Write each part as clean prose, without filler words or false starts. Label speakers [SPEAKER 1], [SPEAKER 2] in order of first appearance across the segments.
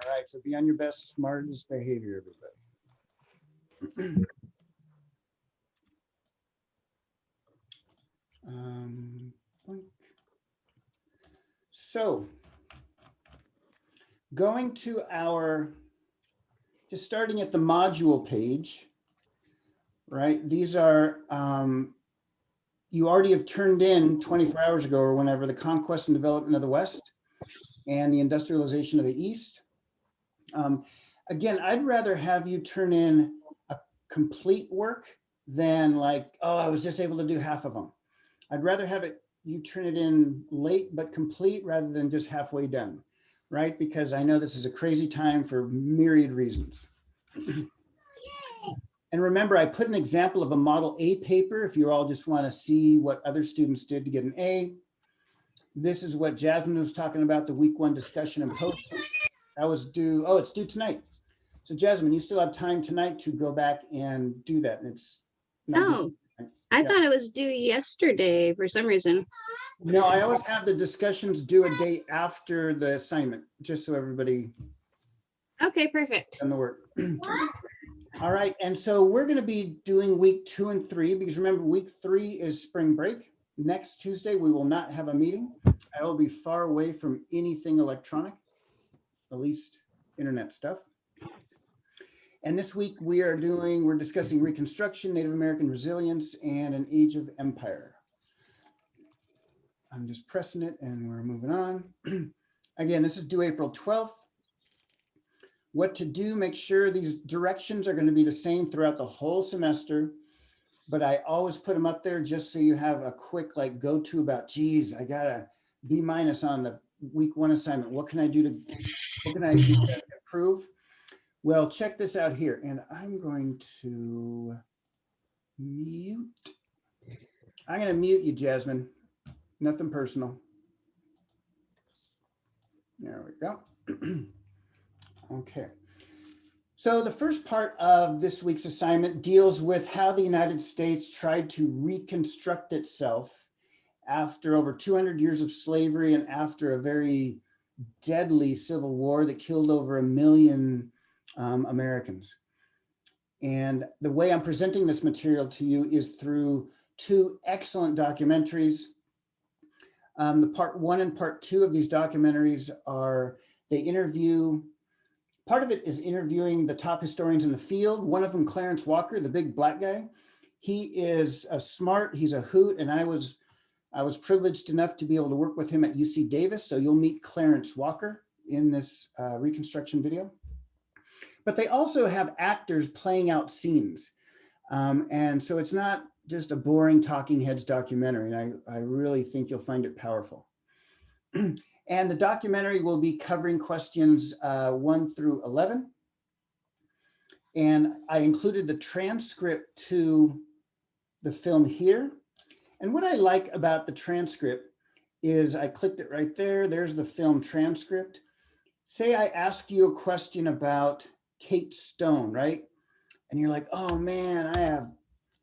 [SPEAKER 1] All right, so be on your best, smartest behavior, everybody. Boink. So going to our, just starting at the module page, right? These are, you already have turned in 24 hours ago or whenever, the conquest and development of the West and the industrialization of the East. Again, I'd rather have you turn in a complete work than like, oh, I was just able to do half of them. I'd rather have it, you turn it in late but complete rather than just halfway done, right? Because I know this is a crazy time for myriad reasons. And remember, I put an example of a Model A paper if you all just want to see what other students did to get an A. This is what Jasmine was talking about, the week 1 discussion and posts. That was due, oh, it's due tonight. So Jasmine, you still have time tonight to go back and do that. And it's
[SPEAKER 2] not I thought it was due yesterday for some reason.
[SPEAKER 1] No, I always have the discussions due a day after the assignment, just so everybody.
[SPEAKER 2] Okay, perfect.
[SPEAKER 1] Done the work. All right, and so we're going to be doing week 2 and 3 because remember, week 3 is spring break. Next Tuesday, we will not have a meeting. I will be far away from anything electronic, at least internet stuff. And this week we're discussing Reconstruction, Native American resilience, and an age of empire. I'm just pressing it and we're moving on. Again, this is due April 12th. What to do, make sure these directions are going to be the same throughout the whole semester, but I always put them up there just so you have a quick like go to about, geez, I got a B- on the week 1 assignment. What can I do to improve? Well, check this out here, and I'm going to mute. I'm going to mute you, Jasmine. Nothing personal. There we go. Okay. So the first part of this week's assignment deals with how the United States tried to reconstruct itself after over 200 years of slavery and after a very deadly civil war that killed over 1 million Americans. And the way I'm presenting this material to you is through 2 excellent documentaries. The part 1 and part 2 of these documentaries are, they interview, part of it is interviewing the top historians in the field. One of them, Clarence Walker, the big black guy. He is a smart, he's a hoot, and I was privileged enough to be able to work with him at UC Davis. So you'll meet Clarence Walker in this reconstruction video. But they also have actors playing out scenes. And so it's not just a boring talking heads documentary. And I really think you'll find it powerful. And the documentary will be covering questions 1 through 11. And I included the transcript to the film here. And what I like about the transcript is I clicked it right there. There's the film transcript. Say I ask you a question about Kate Stone, right? And you're like, oh man, I have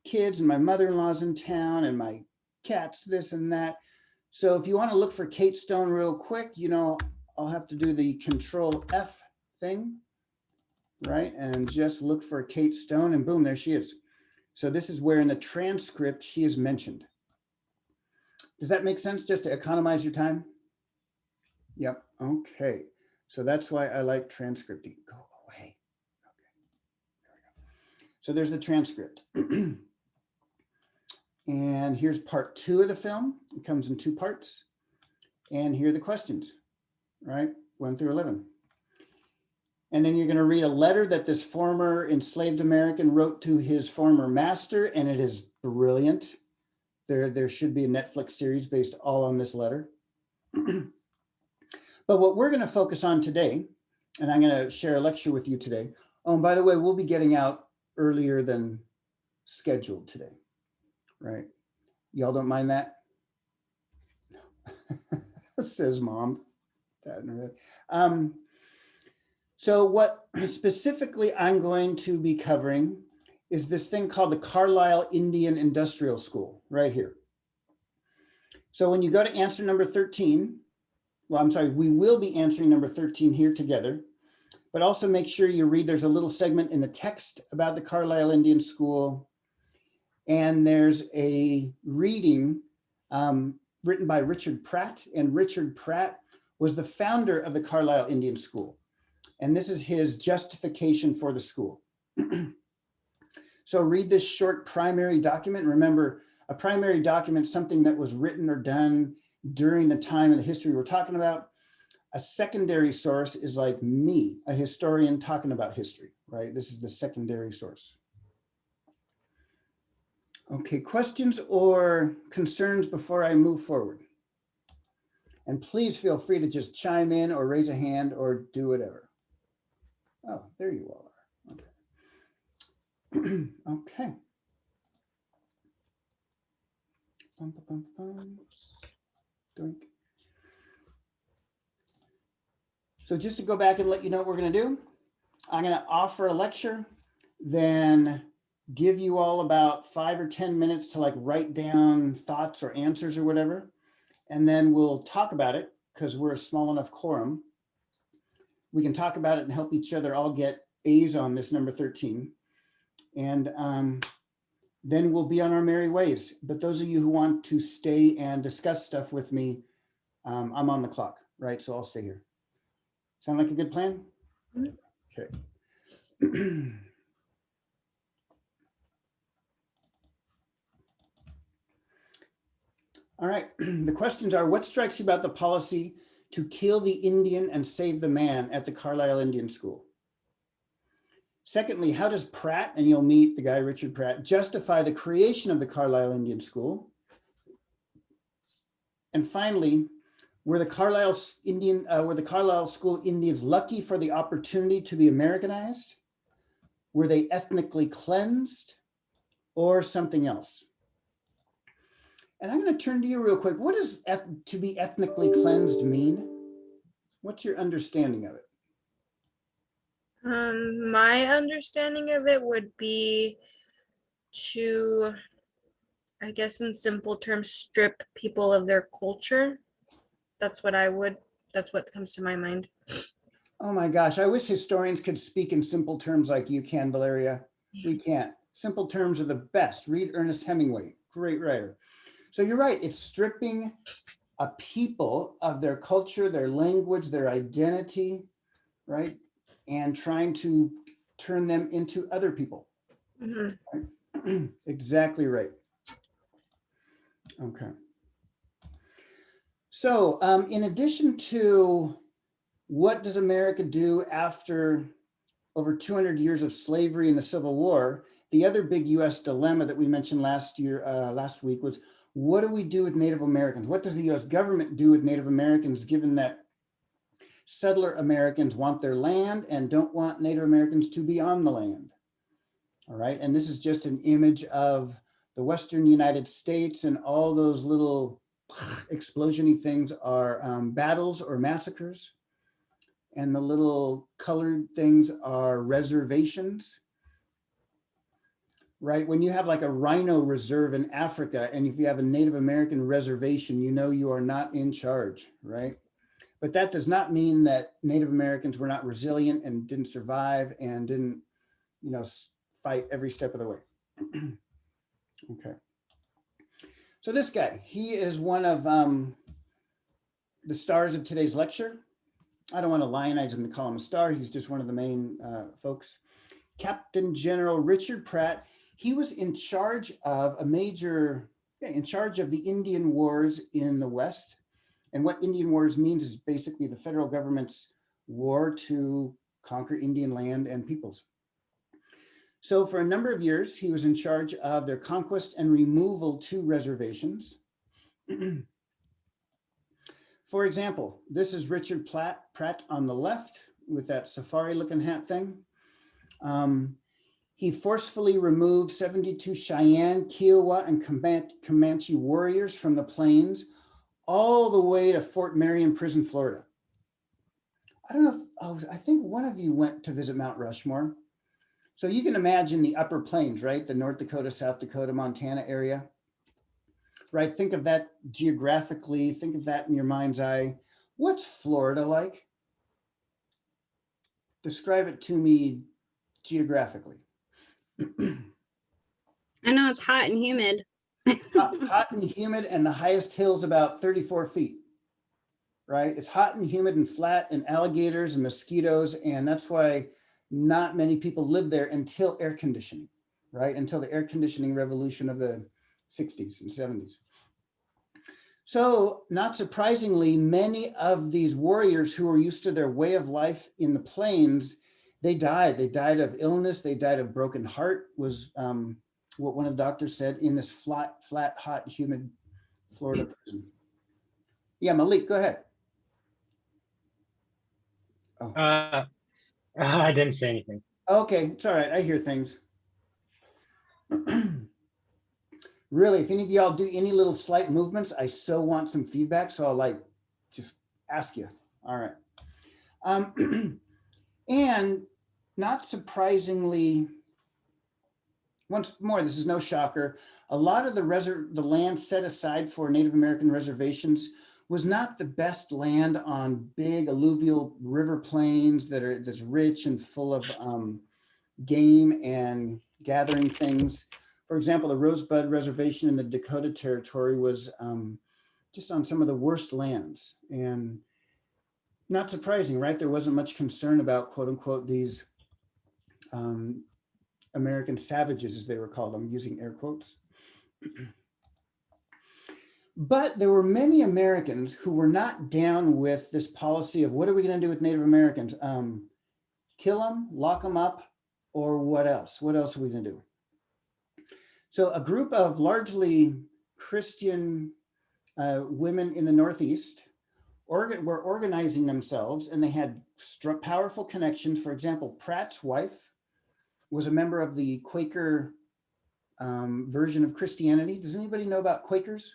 [SPEAKER 1] kids and my mother-in-law's in town and my cat's this and that. So if you want to look for Kate Stone real quick, you know, I'll have to do the Control F thing, right? And just look for Kate Stone and boom, there she is. So this is where in the transcript she is mentioned. Does that make sense, just to economize your time? Yep, okay. So that's why I like transcripting. Go away. Okay, there we go. So there's the transcript. And here's part 2 of the film. It comes in 2 parts. And here are the questions, right? 1 through 11. And then you're going to read a letter that this former enslaved American wrote to his former master, and it is brilliant. There should be a Netflix series based all on this letter. But what we're going to focus on today, and I'm going to share a lecture with you today. Oh, and by the way, we'll be getting out earlier than scheduled today, right? Y'all don't mind that? Says mom. So what specifically I'm going to be covering is this thing called the Carlisle Indian Industrial School right here. So when you go to answer number 13, well, I'm sorry, we will be answering number 13 here together. but also make sure you read, there's a little segment in the text about the Carlisle Indian School. And there's a reading written by Richard Pratt, and Richard Pratt was the founder of the Carlisle Indian School. And this is his justification for the school. So read this short primary document. Remember, a primary document, something that was written or done during the time of the history we're talking about. A secondary source is like me, a historian talking about history, right? This is the secondary source. Okay, questions or concerns before I move forward? And please feel free to just chime in or raise a hand or do whatever. Oh, there you all are. Okay. Okay. Bum, bum, bum. Doink. So just to go back and let you know what we're going to do, I'm going to offer a lecture, then give you all about 5 or 10 minutes to like write down thoughts or answers or whatever. And then we'll talk about it because we're a small enough quorum. We can talk about it and help each other all get A's on this number 13. And then we'll be on our merry ways. But those of you who want to stay and discuss stuff with me, I'm on the clock, right? So I'll stay here. Sound like a good plan? Okay. All right, the questions are, what strikes you about the policy to kill the Indian and save the man at the Carlisle Indian School? Secondly, how does Pratt, and you'll meet the guy, Richard Pratt, justify the creation of the Carlisle Indian School? And finally, were the Carlisle School Indians lucky for the opportunity to be Americanized? Were they ethnically cleansed or something else? And I'm going to turn to you real quick. What does to be ethnically cleansed mean? What's your understanding of it?
[SPEAKER 3] My understanding of it would be to, I guess in simple terms, strip people of their culture. That's what comes to my mind.
[SPEAKER 1] Oh my gosh, I wish historians could speak in simple terms like you can, Valeria. We can't. Simple terms are the best. Read Ernest Hemingway, great writer. So you're right, it's stripping a people of their culture, their language, their identity, right? And trying to turn them into other people.
[SPEAKER 3] Mm-hmm.
[SPEAKER 1] Right? Exactly right. Okay. So in addition to what does America do after over 200 years of slavery and the Civil War, the other big US dilemma that we mentioned last week was, what do we do with Native Americans? What does the US government do with Native Americans, given that settler Americans want their land and don't want Native Americans to be on the land? All right, and this is just an image of the Western United States, and all those little explosion-y things are battles or massacres. And the little colored things are reservations, right? When you have like a rhino reserve in Africa, and if you have a Native American reservation, you know you are not in charge, right? But that does not mean that Native Americans were not resilient and didn't survive and didn't, fight every step of the way. Okay. So this guy, he is one of the stars of today's lecture. I don't want to lionize him to call him a star. He's just one of the main folks. Captain General Richard Pratt. He was in charge of in charge of the Indian Wars in the West. And what Indian Wars means is basically the federal government's war to conquer Indian land and peoples. So for a number of years, he was in charge of their conquest and removal to reservations. For example, this is Richard Pratt on the left with that safari looking hat thing. He forcefully removed 72 Cheyenne, Kiowa, and Comanche warriors from the plains all the way to Fort Marion Prison, Florida. I don't know I think one of you went to visit Mount Rushmore. So you can imagine the upper plains, right? The North Dakota, South Dakota, Montana area, right? Think of that geographically, think of that in your mind's eye. What's Florida like? Describe it to me geographically.
[SPEAKER 2] I know it's hot and humid.
[SPEAKER 1] Hot and humid, and the highest hill's about 34 feet, right? It's hot and humid and flat, and alligators and mosquitoes, and that's why not many people live there until air conditioning, right? Until the air conditioning revolution of the 60s and 70s. So, not surprisingly, many of these warriors who were used to their way of life in the plains, they died. They died of illness. They died of broken heart, was what one of the doctors said, in this flat, hot, humid Florida prison. Yeah, Malik, go ahead.
[SPEAKER 4] Oh. I didn't say anything.
[SPEAKER 1] Okay, it's all right. I hear things. Really, if any of y'all do any little slight movements, I so want some feedback. So I'll just ask you. All right. And not surprisingly, once more, this is no shocker. A lot of the land set aside for Native American reservations was not the best land on big alluvial river plains that's rich and full of game and gathering things. For example, the Rosebud Reservation in the Dakota Territory was just on some of the worst lands. And not surprising, right? There wasn't much concern about, quote unquote, these American savages, as they were called. I'm using air quotes. But there were many Americans who were not down with this policy of what are we going to do with Native Americans? Kill them, lock them up, or what else? What else are we going to do? So a group of largely Christian women in the Northeast were organizing themselves, and they had powerful connections. For example, Pratt's wife was a member of the Quaker version of Christianity. Does anybody know about Quakers?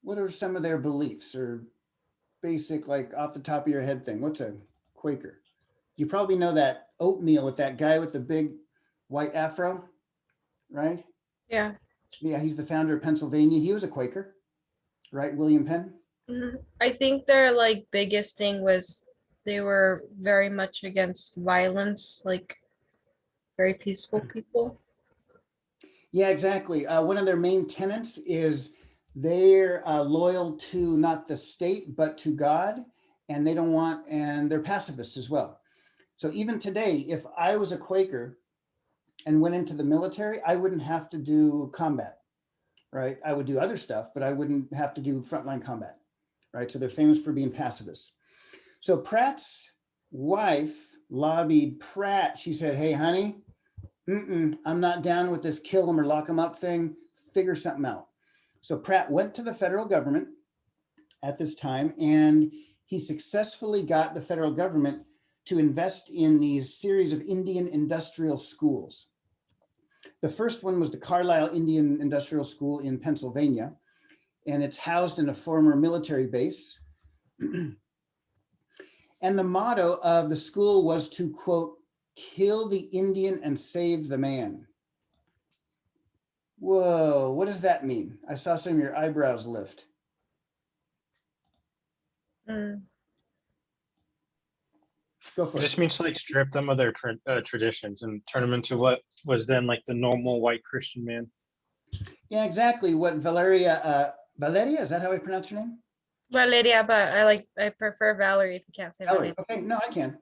[SPEAKER 1] What are some of their beliefs, or basic, like off the top of your head thing? What's a Quaker? You probably know that oatmeal with that guy with the big white afro, right?
[SPEAKER 3] Yeah.
[SPEAKER 1] Yeah, he's the founder of Pennsylvania. He was a Quaker, right? William Penn.
[SPEAKER 3] Mm-hmm. I think their biggest thing was they were very much against violence, very peaceful people.
[SPEAKER 1] Yeah, exactly. One of their main tenets is they're loyal to not the state, but to God, and and they're pacifists as well. So even today, if I was a Quaker and went into the military, I wouldn't have to do combat, right? I would do other stuff, but I wouldn't have to do frontline combat, right? So they're famous for being pacifists. So Pratt's wife lobbied Pratt. She said, hey, honey, I'm not down with this kill them or lock them up thing. Figure something out. So Pratt went to the federal government at this time, and he successfully got the federal government to invest in these series of Indian industrial schools. The first one was the Carlisle Indian Industrial School in Pennsylvania, and it's housed in a former military base. And the motto of the school was to, quote, kill the Indian and save the man. Whoa, what does that mean? I saw some of your eyebrows lift. Go for
[SPEAKER 4] It
[SPEAKER 1] it.
[SPEAKER 4] just means to strip them of their traditions and turn them into what was then the normal white Christian man.
[SPEAKER 1] Yeah, exactly. What Valeria, is that how I pronounce her name?
[SPEAKER 3] Valeria, but I prefer Valerie if you can't say
[SPEAKER 1] Valerie.
[SPEAKER 3] my name.
[SPEAKER 1] Okay, no, I can.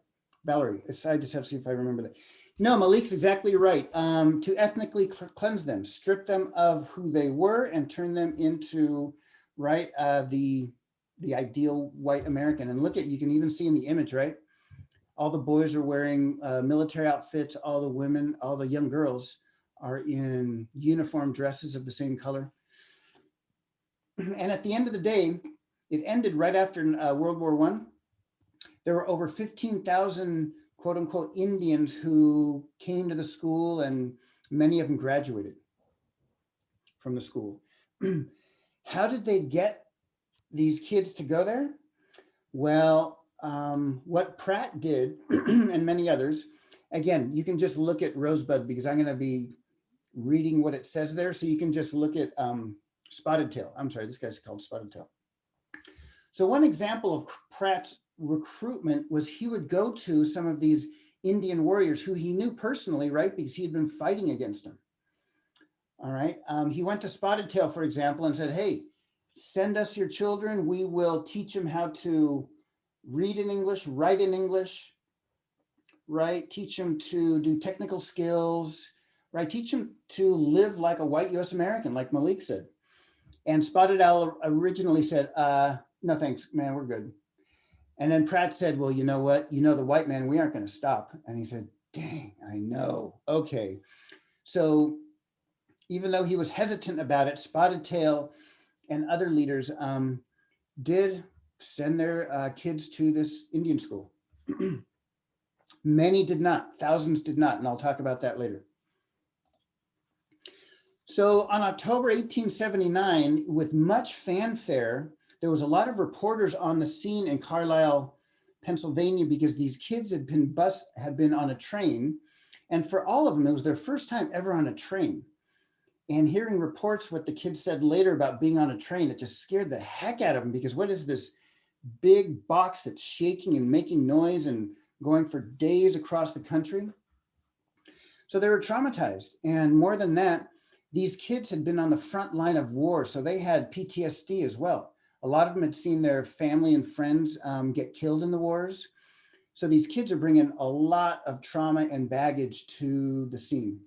[SPEAKER 1] Valerie. I just have to see if I remember that. No, Malik's exactly right. To ethnically cleanse them, strip them of who they were, and turn them into the ideal white American. And look at, you can even see in the image, right? All the boys are wearing military outfits. All the women, all the young girls are in uniform dresses of the same color. And at the end of the day, it ended right after World War I. There were over 15,000 quote unquote Indians who came to the school, and many of them graduated from the school. How did they get these kids to go there? Well, what Pratt did and many others, again, you can just look at Rosebud, because I'm going to be reading what it says there. So you can just look at Spotted Tail. I'm sorry, this guy's called Spotted Tail. So one example of Pratt's recruitment was he would go to some of these Indian warriors who he knew personally, right? Because he had been fighting against them. All right. He went to Spotted Tail, for example, and said, hey, send us your children. We will teach them how to read in English, write in English, right? Teach them to do technical skills, right? Teach them to live like a white US American, like Malik said. And Spotted Owl originally said, no, thanks, man, we're good. And then Pratt said, well, you know what? You know, the white man, we aren't going to stop. And he said, dang, I know. Okay. So even though he was hesitant about it, Spotted Tail and other leaders did send their kids to this Indian school. Many did not, thousands did not, and I'll talk about that later. So on October 1879, with much fanfare, there was a lot of reporters on the scene in Carlisle, Pennsylvania, because these kids had been on a train. And for all of them, it was their first time ever on a train. And hearing reports, what the kids said later about being on a train, it just scared the heck out of them, because what is this big box that's shaking and making noise and going for days across the country? So they were traumatized. And more than that, these kids had been on the front line of war, so they had PTSD as well. A lot of them had seen their family and friends get killed in the wars. So these kids are bringing a lot of trauma and baggage to the scene.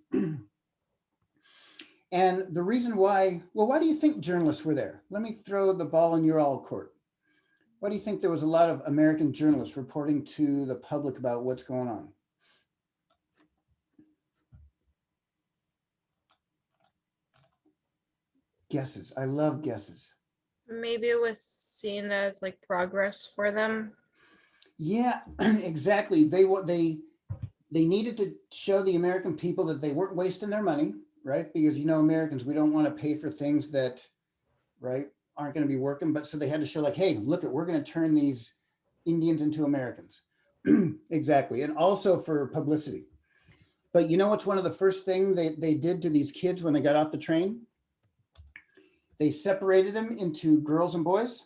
[SPEAKER 1] And the reason why, well, why do you think journalists were there? Let me throw the ball in your all court. Why do you think there was a lot of American journalists reporting to the public about what's going on? Guesses. I love guesses.
[SPEAKER 3] Maybe it was seen as like progress for them.
[SPEAKER 1] Yeah, exactly. They needed to show the American people that they weren't wasting their money, right? Because, you know, Americans, we don't want to pay for things that, right, aren't going to be working. But so they had to show like, hey, look, we're going to turn these Indians into Americans. Exactly. And also for publicity. But you know what's one of the first things they did to these kids when they got off the train? They separated them into girls and boys.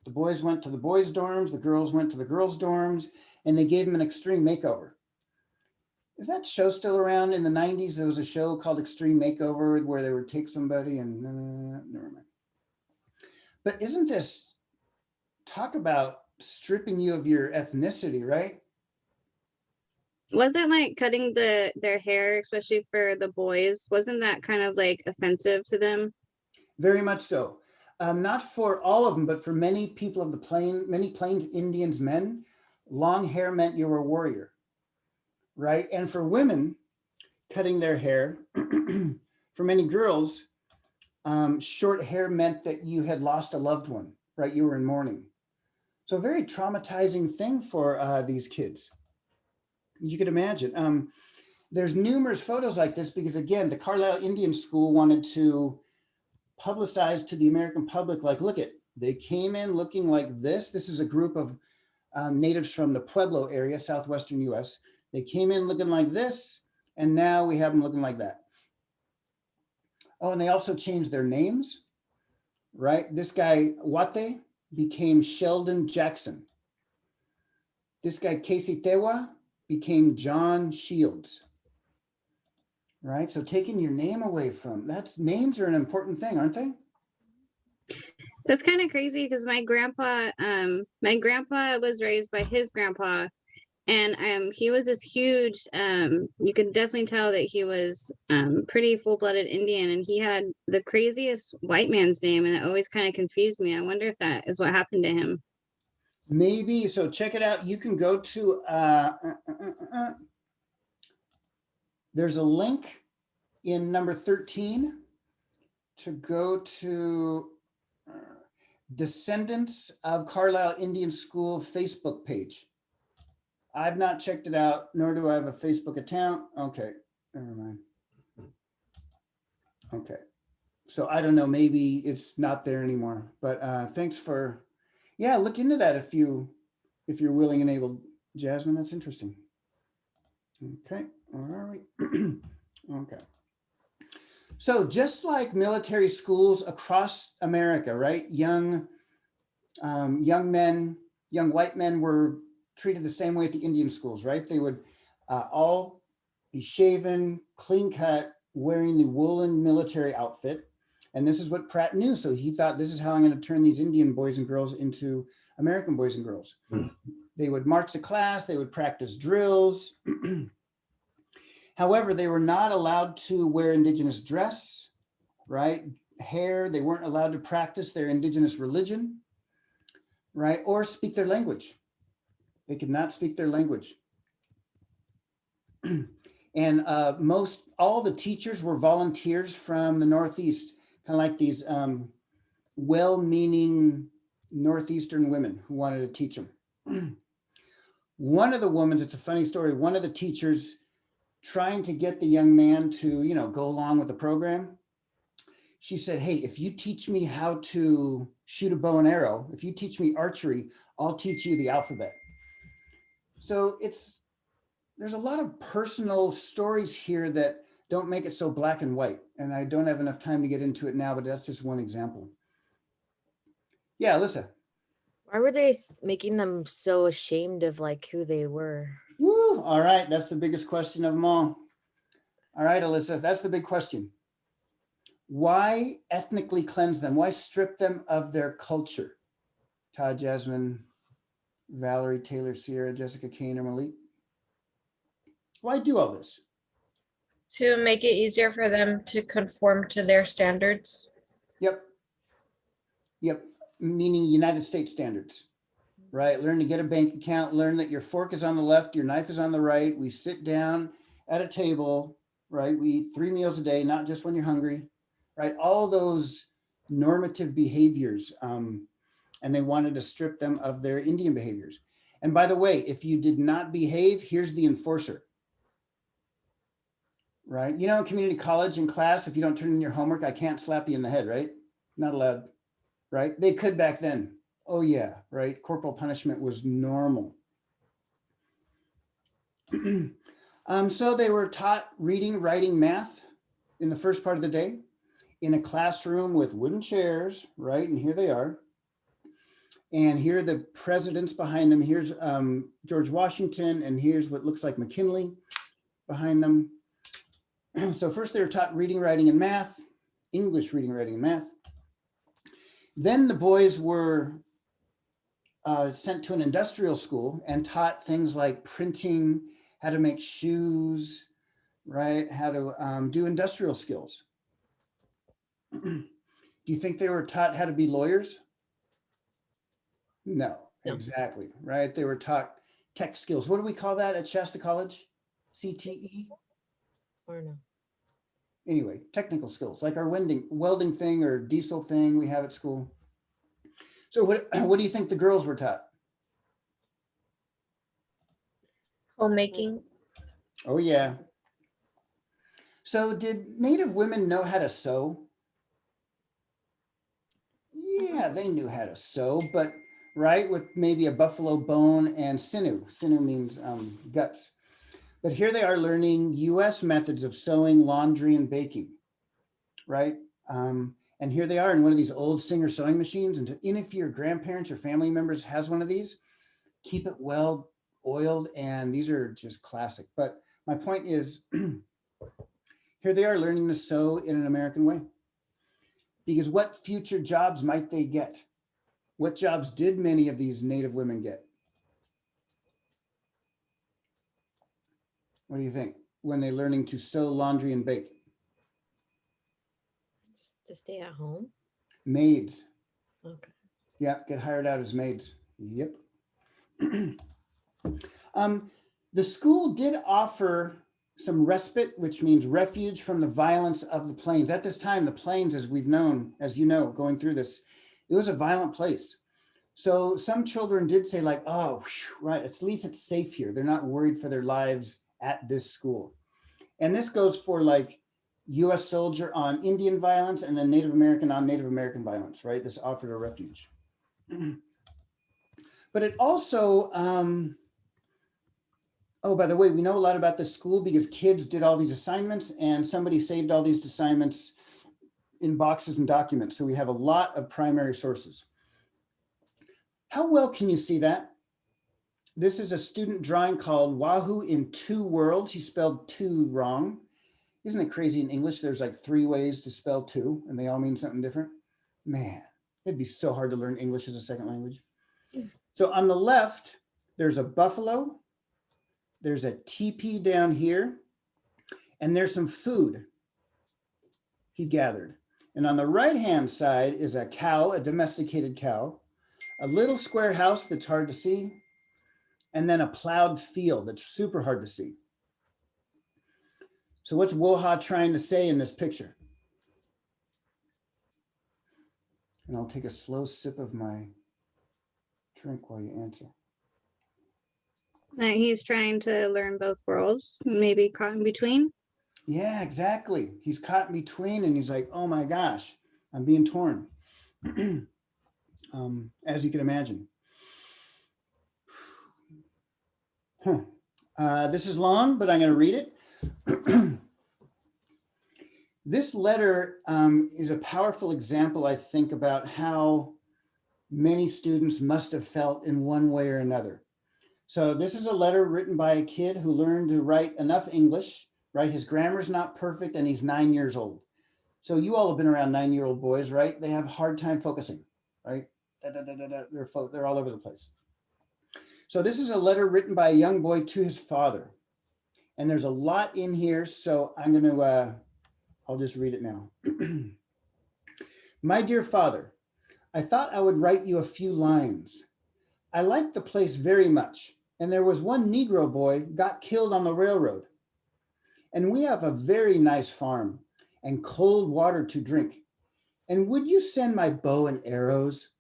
[SPEAKER 1] The boys went to the boys' dorms, the girls went to the girls' dorms, and they gave them an extreme makeover. Is that show still around? In the 90s, there was a show called Extreme Makeover where they would take somebody and never mind. But isn't this, talk about stripping you of your ethnicity, right?
[SPEAKER 2] Wasn't like cutting their hair, especially for the boys, wasn't that kind of like offensive to them?
[SPEAKER 1] Very much so. Not for all of them, but for many people of the plain, many Plains Indians men, long hair meant you were a warrior, right? And for women, cutting their hair, for many girls, short hair meant that you had lost a loved one, right? You were in mourning. So a very traumatizing thing for these kids. You could imagine. There's numerous photos like this because, again, the Carlisle Indian School wanted to publicize to the American public, like, look it, they came in looking like this. This is a group of natives from the Pueblo area, southwestern US. They came in looking like this, and now we have them looking like that. Oh, and they also changed their names, right? This guy, Wate, became Sheldon Jackson. This guy, Casey Tewa, became John Shields, right? So taking your name away from, names are an important thing, aren't they?
[SPEAKER 2] That's kind of crazy because my grandpa was raised by his grandpa, and he was this huge, you could definitely tell that he was pretty full-blooded Indian, and he had the craziest white man's name, and it always kind of confused me. I wonder if that is what happened to him.
[SPEAKER 1] Maybe. So check it out. You can go to, there's a link in number 13 to go to Descendants of Carlisle Indian School Facebook page. I've not checked it out, nor do I have a Facebook account. Okay, never mind. Okay, so I don't know, maybe it's not there anymore, but thanks for, yeah, look into that if you're willing and able, Jasmine, that's interesting. Okay, all right. Okay. So just like military schools across America, right? Young Young white men were treated the same way at the Indian schools, right? They would all be shaven, clean cut, wearing the woolen military outfit. And this is what Pratt knew. So he thought, this is how I'm going to turn these Indian boys and girls into American boys and girls. They would march to class, they would practice drills. However, they were not allowed to wear indigenous dress, right? Hair, they weren't allowed to practice their indigenous religion, right? Or speak their language. They could not speak their language. And all the teachers were volunteers from the Northeast, kind of like these well-meaning Northeastern women who wanted to teach them. One of the women, it's a funny story, one of the teachers trying to get the young man to, go along with the program, she said, hey, if you teach me how to shoot a bow and arrow, if you teach me archery, I'll teach you the alphabet. So there's a lot of personal stories here that don't make it so black and white. And I don't have enough time to get into it now, but that's just one example. Yeah, Alyssa.
[SPEAKER 5] Why were they making them so ashamed of like who they were?
[SPEAKER 1] Woo, all right, that's the biggest question of them all. All right, Alyssa, that's the big question. Why ethnically cleanse them? Why strip them of their culture? Todd, Jasmine, Valerie, Taylor, Sierra, Jessica, Kane, or Malik? Why do all this?
[SPEAKER 3] To make it easier for them to conform to their standards.
[SPEAKER 1] Yep. Meaning United States standards, right? Learn to get a bank account, learn that your fork is on the left, your knife is on the right. We sit down at a table, right? We eat 3 meals a day, not just when you're hungry, right? All those normative behaviors. And they wanted to strip them of their Indian behaviors. And by the way, if you did not behave, here's the enforcer. Right? In community college in class, if you don't turn in your homework, I can't slap you in the head, right? Not allowed, right? They could back then. Oh yeah, right? Corporal punishment was normal. So they were taught reading, writing, math in the first part of the day in a classroom with wooden chairs, right? And here they are. And here are the presidents behind them. Here's George Washington, and here's what looks like McKinley behind them. So first they were taught reading, writing, and math, English reading, writing, and math. Then the boys were sent to an industrial school and taught things like printing, how to make shoes, right? How to do industrial skills. Do you think they were taught how to be lawyers? No, exactly, right? They were taught tech skills. What do we call that at Shasta College? CTE?
[SPEAKER 5] Or no?
[SPEAKER 1] Anyway, technical skills, like our welding thing or diesel thing we have at school. So what do you think the girls were taught?
[SPEAKER 3] Homemaking.
[SPEAKER 1] Oh yeah. So did Native women know how to sew? Yeah, they knew how to sew, but right, with maybe a buffalo bone and sinew. Sinew means guts. But here they are learning US methods of sewing, laundry, and baking, right? And here they are in one of these old Singer sewing machines. And if your grandparents or family members has one of these, keep it well oiled. And these are just classic. But my point is, here they are learning to sew in an American way. Because what future jobs might they get? What jobs did many of these Native women get? What do you think when they're learning to sew, laundry, and bake?
[SPEAKER 5] Just to stay at home?
[SPEAKER 1] Maids.
[SPEAKER 5] Okay.
[SPEAKER 1] Yeah, get hired out as maids. Yep. The school did offer some respite, which means refuge from the violence of the plains. At this time, the plains, as we've known, as you know, going through this, it was a violent place. So some children did say like, oh, whew, right, at least it's safe here. They're not worried for their lives at this school. And this goes for like US soldier on Indian violence and then Native American on Native American violence, right? This offered a refuge. But it also, oh, by the way, we know a lot about this school because kids did all these assignments and somebody saved all these assignments in boxes and documents. So we have a lot of primary sources. How well can you see that? This is a student drawing called Wahoo in Two Worlds. He spelled two wrong. Isn't it crazy in English? There's like 3 ways to spell two and they all mean something different. Man, it'd be so hard to learn English as a second language. So on the left, there's a buffalo. There's a teepee down here. And there's some food he gathered. And on the right-hand side is a cow, a domesticated cow, a little square house that's hard to see, and then a plowed field that's super hard to see. So what's Woha trying to say in this picture? And I'll take a slow sip of my drink while you answer.
[SPEAKER 2] That he's trying to learn both worlds, maybe caught in between.
[SPEAKER 1] Yeah, exactly. He's caught in between and he's like, oh my gosh, I'm being torn. As you can imagine. This is long, but I'm going to read it. This letter is a powerful example, I think, about how many students must have felt in one way or another. So this is a letter written by a kid who learned to write enough English, right? His grammar's not perfect and he's 9 years old. So you all have been around 9-year-old boys, right? They have a hard time focusing, right? They're all over the place. So this is a letter written by a young boy to his father. And there's a lot in here, so I'm going to, I'll just read it now. My dear father, I thought I would write you a few lines. I liked the place very much, and there was one Negro boy got killed on the railroad. And we have a very nice farm and cold water to drink. And would you send my bow and arrows?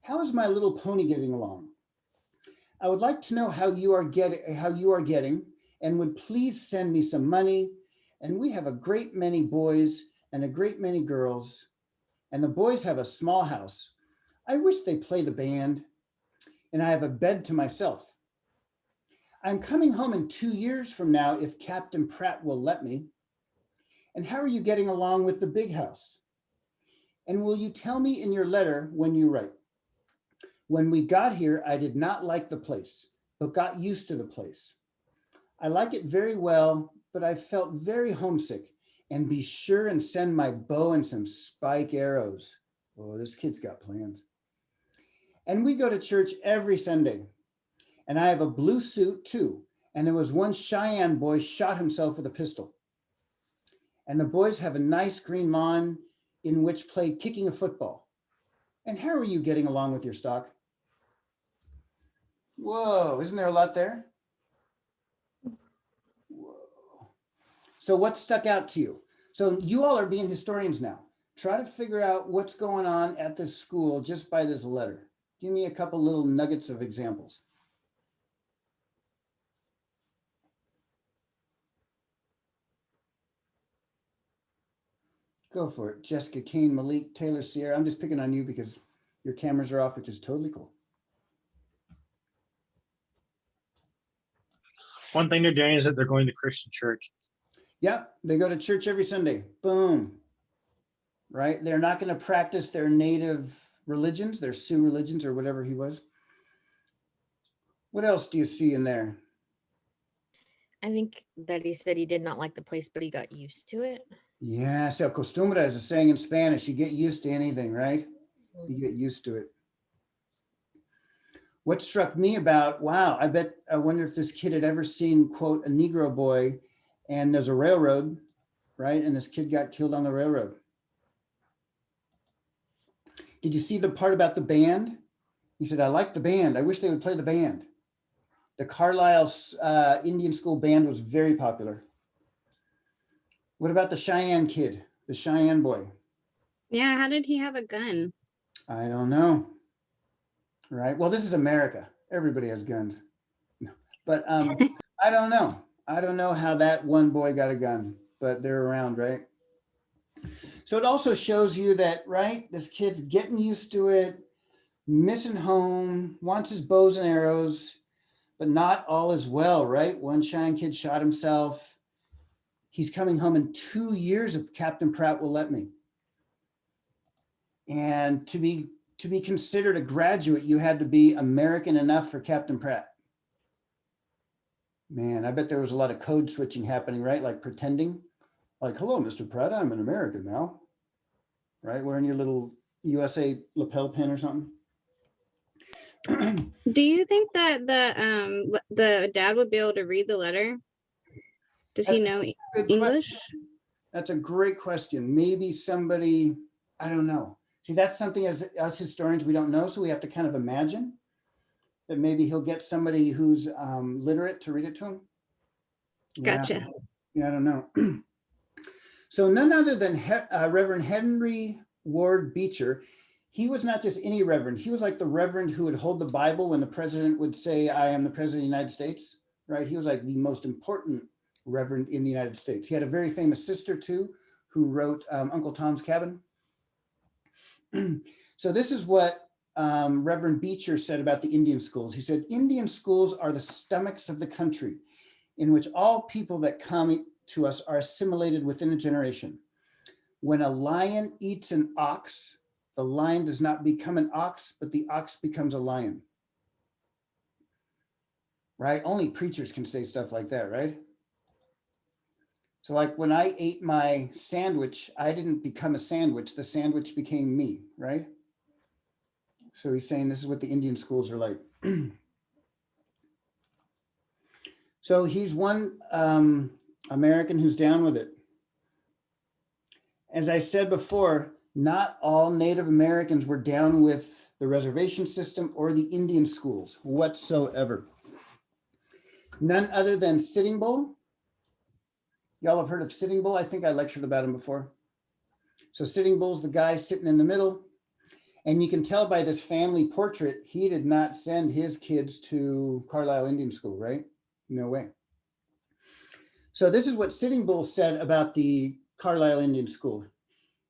[SPEAKER 1] How is my little pony getting along? I would like to know how you are getting, and would please send me some money. And we have a great many boys and a great many girls, and the boys have a small house. I wish they play the band, and I have a bed to myself. I'm coming home in 2 years from now if Captain Pratt will let me. And how are you getting along with the big house? And will you tell me in your letter when you write? When we got here, I did not like the place, but got used to the place. I like it very well, but I felt very homesick, and be sure and send my bow and some spike arrows. Oh, this kid's got plans. And we go to church every Sunday, and I have a blue suit too. And there was one Cheyenne boy shot himself with a pistol. And the boys have a nice green lawn in which play kicking a football. And how are you getting along with your stock? Whoa, isn't there a lot there? Whoa. So what stuck out to you? So you all are being historians now. Try to figure out what's going on at this school just by this letter. Give me a couple little nuggets of examples. Go for it. Jessica, Kane, Malik, Taylor, Sierra. I'm just picking on you because your cameras are off, which is totally cool.
[SPEAKER 4] One thing they're doing is that they're going to Christian church.
[SPEAKER 1] Yep, they go to church every Sunday. Boom. Right? They're not going to practice their native religions, their Sioux religions or whatever he was. What else do you see in there?
[SPEAKER 5] I think that he said he did not like the place, but he got used to it.
[SPEAKER 1] Yeah, se acostumbra is a saying in Spanish. You get used to anything, right? You get used to it. What struck me about, wow, I wonder if this kid had ever seen, quote, a Negro boy, and there's a railroad, right? And this kid got killed on the railroad. Did you see the part about the band? He said, I like the band. I wish they would play the band. The Carlisle Indian School band was very popular. What about the Cheyenne kid, the Cheyenne boy?
[SPEAKER 2] Yeah, how did he have a gun?
[SPEAKER 1] I don't know. Right. Well, this is America. Everybody has guns. But I don't know. I don't know how that one boy got a gun, but they're around, right? So it also shows you that, right, this kid's getting used to it, missing home, wants his bows and arrows, but not all is well, right? One Cheyenne kid shot himself. He's coming home in 2 years if Captain Pratt will let me. And to be to be considered a graduate, you had to be American enough for Captain Pratt. Man, I bet there was a lot of code switching happening, right? Like pretending, like, hello, Mr. Pratt, I'm an American now, right? Wearing your little USA lapel pin or something.
[SPEAKER 2] Do you think that the dad would be able to read the letter? Does he know
[SPEAKER 1] Good
[SPEAKER 2] English?
[SPEAKER 1] question. That's a great question. Maybe somebody, I don't know. See, that's something as us historians, we don't know. So we have to kind of imagine that maybe he'll get somebody who's literate to read it to him. Yeah,
[SPEAKER 2] Gotcha.
[SPEAKER 1] yeah, I don't know. So none other than Reverend Henry Ward Beecher. He was not just any reverend. He was like the reverend who would hold the Bible when the president would say, I am the president of the United States, right? He was like the most important reverend in the United States. He had a very famous sister too, who wrote Uncle Tom's Cabin. So this is what Reverend Beecher said about the Indian schools. He said, Indian schools are the stomachs of the country in which all people that come to us are assimilated within a generation. When a lion eats an ox, the lion does not become an ox, but the ox becomes a lion. Right? Only preachers can say stuff like that, right? So like when I ate my sandwich, I didn't become a sandwich, the sandwich became me, right? So he's saying this is what the Indian schools are like. So he's one American who's down with it. As I said before, not all Native Americans were down with the reservation system or the Indian schools whatsoever. None other than Sitting Bull. Y'all have heard of Sitting Bull? I think I lectured about him before. So Sitting Bull's the guy sitting in the middle. And you can tell by this family portrait, he did not send his kids to Carlisle Indian School, right? No way. So this is what Sitting Bull said about the Carlisle Indian School.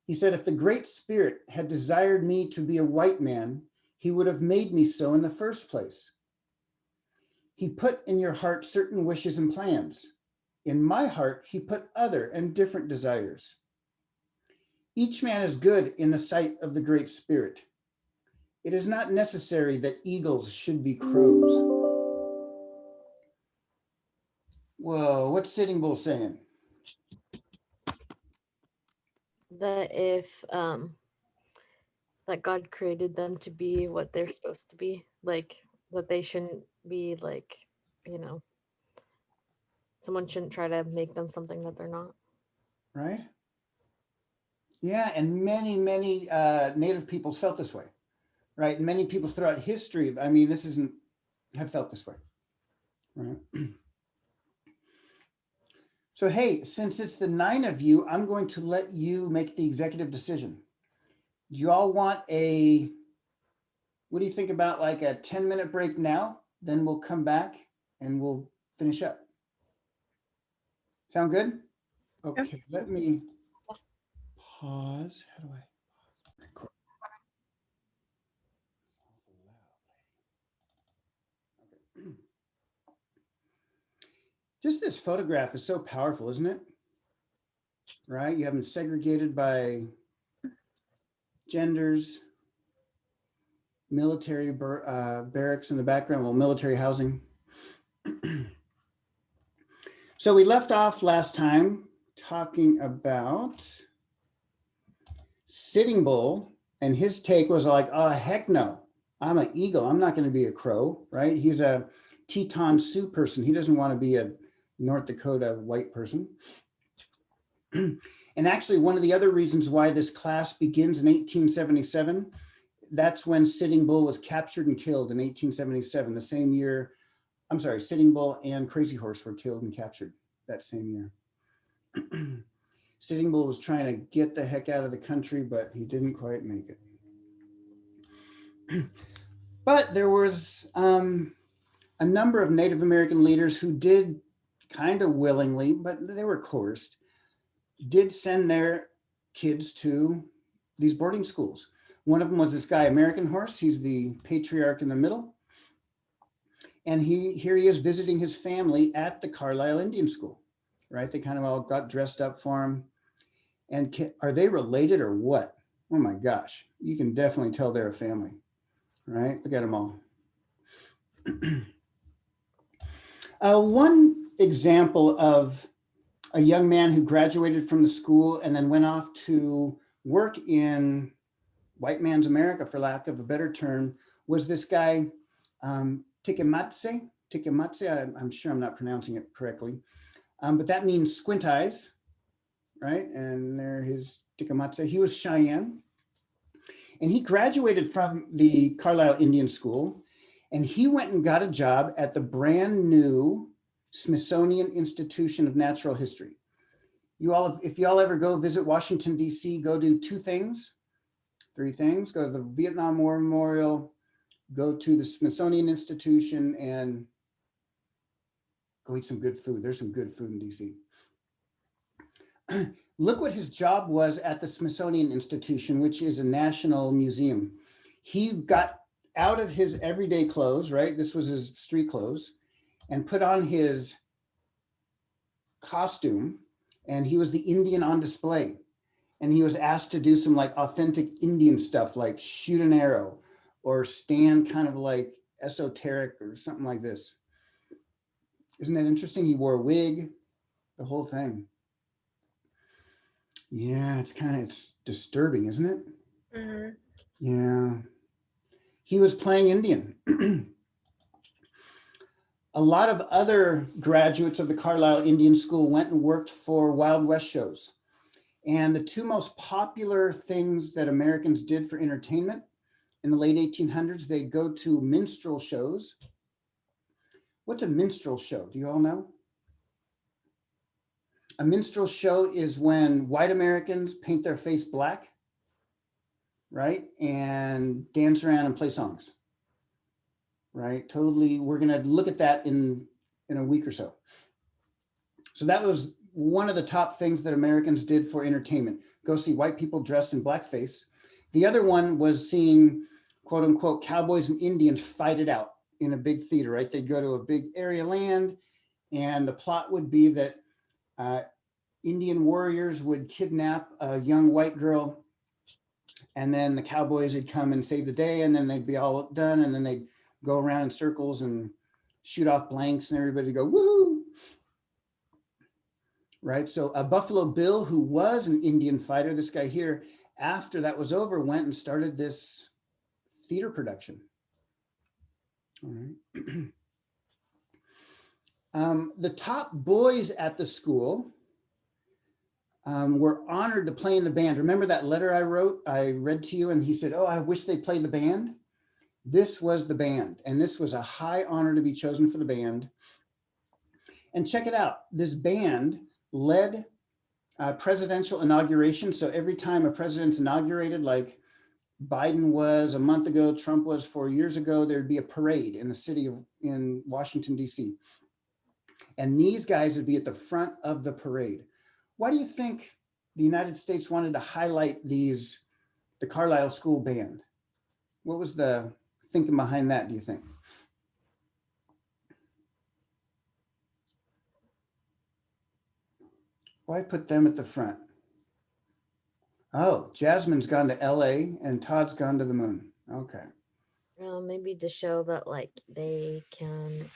[SPEAKER 1] He said, if the Great Spirit had desired me to be a white man, he would have made me so in the first place. He put in your heart certain wishes and plans. In my heart, he put other and different desires. Each man is good in the sight of the Great Spirit. It is not necessary that eagles should be crows. Whoa, what's Sitting Bull saying?
[SPEAKER 5] That if that God created them to be what they're supposed to be, like that they shouldn't be like, you know, someone shouldn't try to make them something that they're not.
[SPEAKER 1] Right? Yeah, and many Native peoples felt this way, right? Many people throughout history, I mean, have felt this way, right? So, hey, since it's the 9 of you, I'm going to let you make the executive decision. Do you all want what do you think about like a 10-minute break now? Then we'll come back and we'll finish up. Sound good? Okay, let me pause. How do I record? Okay. Just this photograph is so powerful, isn't it? Right? You have them segregated by genders, military barracks in the background, well, military housing. So we left off last time talking about Sitting Bull, and his take was like, oh, heck no, I'm an eagle. I'm not going to be a crow, right? He's a Teton Sioux person. He doesn't want to be a North Dakota white person. And actually, one of the other reasons why this class begins in 1877, that's when Sitting Bull was captured and killed in 1877, the same year. I'm sorry, Sitting Bull and Crazy Horse were killed and captured that same year. Sitting Bull was trying to get the heck out of the country, but he didn't quite make it. But there was a number of Native American leaders who did kind of willingly, but they were coerced, did send their kids to these boarding schools. One of them was this guy, American Horse. He's the patriarch in the middle. And here he is visiting his family at the Carlisle Indian School, right? They kind of all got dressed up for him. And are they related or what? Oh my gosh, you can definitely tell they're a family, right? Look at them all. One example of a young man who graduated from the school and then went off to work in white man's America, for lack of a better term, was this guy, Tikematse. Tikematse, I'm sure I'm not pronouncing it correctly, but that means squint eyes, right? And there his Tikematse. He was Cheyenne. And he graduated from the Carlisle Indian School, and he went and got a job at the brand new Smithsonian Institution of Natural History. You all, if y'all ever go visit Washington, D.C., go do three things. Go to the Vietnam War Memorial, go to the Smithsonian Institution, and go eat some good food. There's some good food in D.C. Look what his job was at the Smithsonian Institution, which is a national museum. He got out of his everyday clothes, right? This was his street clothes, and put on his costume, and he was the Indian on display. And he was asked to do some like authentic Indian stuff, like shoot an arrow or stand kind of like esoteric or something like this. Isn't that interesting? He wore a wig, the whole thing. Yeah, it's disturbing, isn't it?
[SPEAKER 3] Mm-hmm.
[SPEAKER 1] Yeah. He was playing Indian. A lot of other graduates of the Carlisle Indian School went and worked for Wild West shows. And the two most popular things that Americans did for entertainment in the late 1800s, they'd go to minstrel shows. What's a minstrel show? Do you all know? A minstrel show is when white Americans paint their face black, right? And dance around and play songs, right? Totally. We're going to look at that in a week or so. So that was one of the top things that Americans did for entertainment. Go see white people dressed in blackface. The other one was seeing, quote unquote, cowboys and Indians fight it out in a big theater, right? They'd go to a big area of land, and the plot would be that Indian warriors would kidnap a young white girl, and then the cowboys would come and save the day, and then they'd be all done, and then they'd go around in circles and shoot off blanks, and everybody would go, woohoo! Right? So Buffalo Bill, who was an Indian fighter, this guy here, after that was over, went and started this theater production. All right. The top boys at the school were honored to play in the band. Remember that letter I read to you, and he said, oh, I wish they played the band. This was the band, and this was a high honor to be chosen for the band. And check it out. This band led presidential inauguration. So every time a president's inaugurated, like Biden was a month ago, Trump was 4 years ago, there'd be a parade in the city in Washington, D.C. And these guys would be at the front of the parade. Why do you think the United States wanted to highlight the Carlisle School Band? What was the thinking behind that, do you think? Why put them at the front? Oh, Jasmine's gone to LA and Todd's gone to the moon. Okay.
[SPEAKER 5] Maybe to show that like they can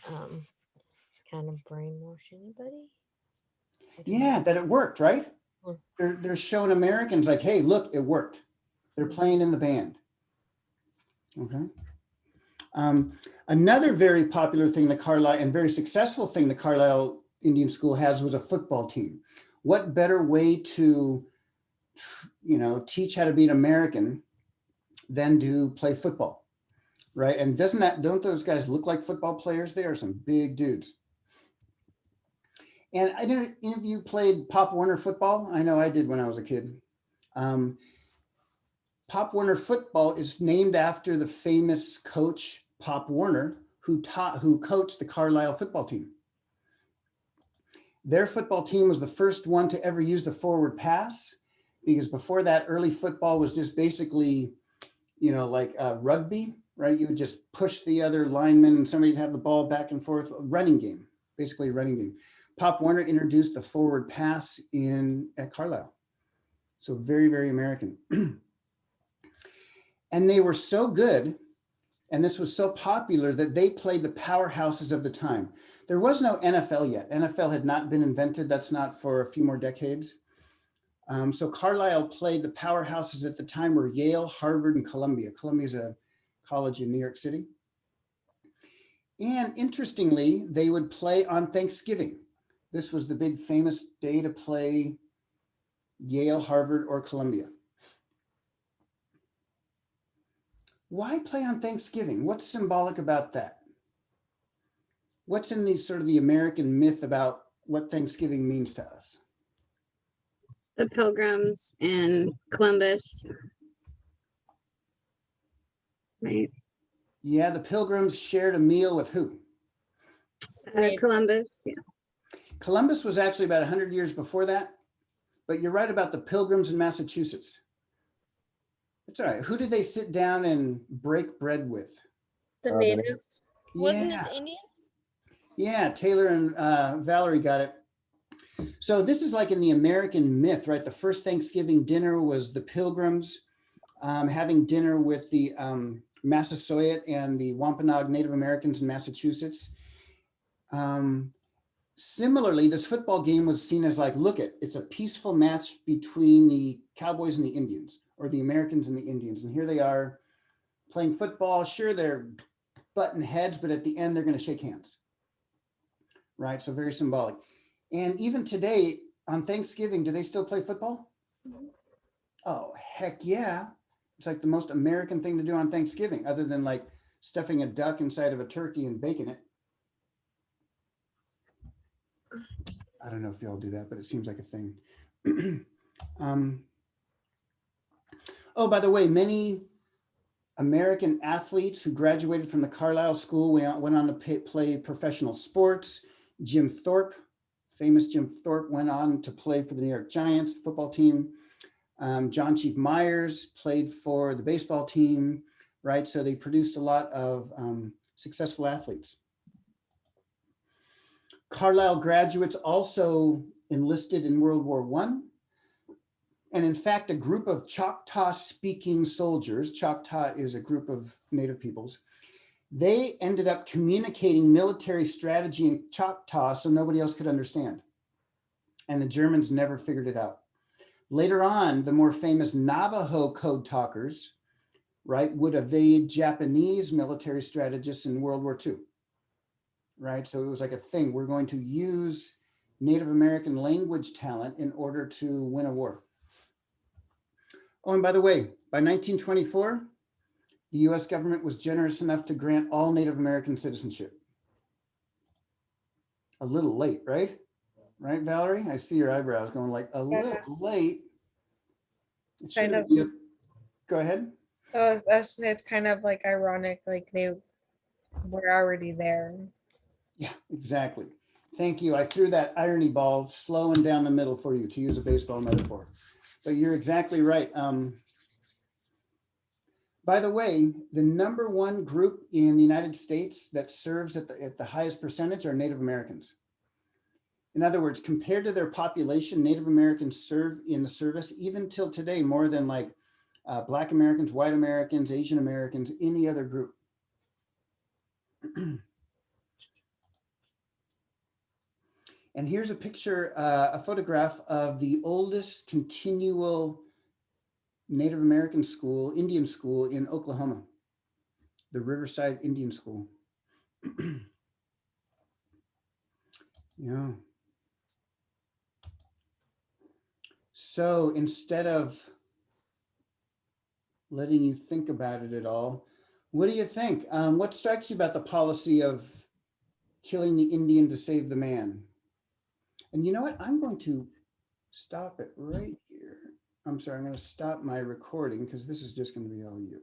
[SPEAKER 5] kind of brainwash anybody.
[SPEAKER 1] Yeah, that it worked, right?
[SPEAKER 5] Hmm.
[SPEAKER 1] They're showing Americans like, hey, look, it worked. They're playing in the band. Okay. Another very popular thing the Carlisle and very successful thing the Carlisle Indian School has was a football team. What better way to, teach how to be an American than to play football, right? And don't those guys look like football players? They are some big dudes. And I don't know, any of you played Pop Warner football? I know I did when I was a kid. Pop Warner football is named after the famous coach Pop Warner, who coached the Carlisle football team. Their football team was the first one to ever use the forward pass, because before that, early football was just basically, like rugby, right? You would just push the other lineman and somebody'd have the ball back and forth, running game, basically a running game. Pop Warner introduced the forward pass at Carlisle. So very, very American. And they were so good, and this was so popular that they played the powerhouses of the time. There was no NFL yet. NFL had not been invented. That's not for a few more decades. So Carlisle played the powerhouses at the time were Yale, Harvard, and Columbia. Columbia is a college in New York City. And interestingly, they would play on Thanksgiving. This was the big famous day to play Yale, Harvard, or Columbia. Why play on Thanksgiving? What's symbolic about that? What's in the sort of the American myth about what Thanksgiving means to us?
[SPEAKER 2] The Pilgrims and Columbus. Right.
[SPEAKER 1] Yeah, the Pilgrims shared a meal with who?
[SPEAKER 2] Columbus. Yeah.
[SPEAKER 1] Columbus was actually about 100 years before that, but you're right about the Pilgrims in Massachusetts. It's all right. Who did they sit down and break bread with?
[SPEAKER 3] The natives.
[SPEAKER 6] Wasn't
[SPEAKER 1] Yeah,
[SPEAKER 6] it the Indians?
[SPEAKER 1] yeah, Taylor and Valerie got it. So this is like in the American myth, right? The first Thanksgiving dinner was the Pilgrims having dinner with the Massasoit and the Wampanoag Native Americans in Massachusetts. Similarly, this football game was seen as like, look it's a peaceful match between the Cowboys and the Indians, or the Americans and the Indians. And here they are playing football. Sure, they're butting heads, but at the end, they're going to shake hands. Right? So very symbolic. And even today on Thanksgiving, do they still play football? Oh, heck yeah. It's like the most American thing to do on Thanksgiving, other than like stuffing a duck inside of a turkey and baking it. I don't know if y'all do that, but it seems like a thing. Oh, by the way, many American athletes who graduated from the Carlisle School went on to play professional sports. Jim Thorpe, famous Jim Thorpe, went on to play for the New York Giants football team. John Chief Myers played for the baseball team, right? So they produced a lot of successful athletes. Carlisle graduates also enlisted in World War I. And in fact, a group of Choctaw speaking soldiers, Choctaw is a group of Native peoples, they ended up communicating military strategy in Choctaw so nobody else could understand. And the Germans never figured it out. Later on, the more famous Navajo code talkers, right, would evade Japanese military strategists in World War II, right? So it was like a thing. We're going to use Native American language talent in order to win a war. Oh, and by the way, by 1924, the US government was generous enough to grant all Native American citizenship. A little late, right? Right, Valerie? I see your eyebrows going like a little late. It should have been. Go ahead.
[SPEAKER 3] Oh, it's kind of like ironic, like they were already there.
[SPEAKER 1] Yeah, exactly. Thank you. I threw that irony ball slow and down the middle for you, to use a baseball metaphor. But you're exactly right. By the way, the #1 group in the United States that serves at the highest percentage are Native Americans. In other words, compared to their population, Native Americans serve in the service, even till today, more than like Black Americans, white Americans, Asian Americans, any other group. And here's a picture, a photograph of the oldest continual Native American school, Indian school in Oklahoma, the Riverside Indian School. Yeah. So instead of letting you think about it at all, what do you think? What strikes you about the policy of killing the Indian to save the man? And you know what? I'm going to stop it right here. I'm sorry, I'm going to stop my recording because this is just going to be all you.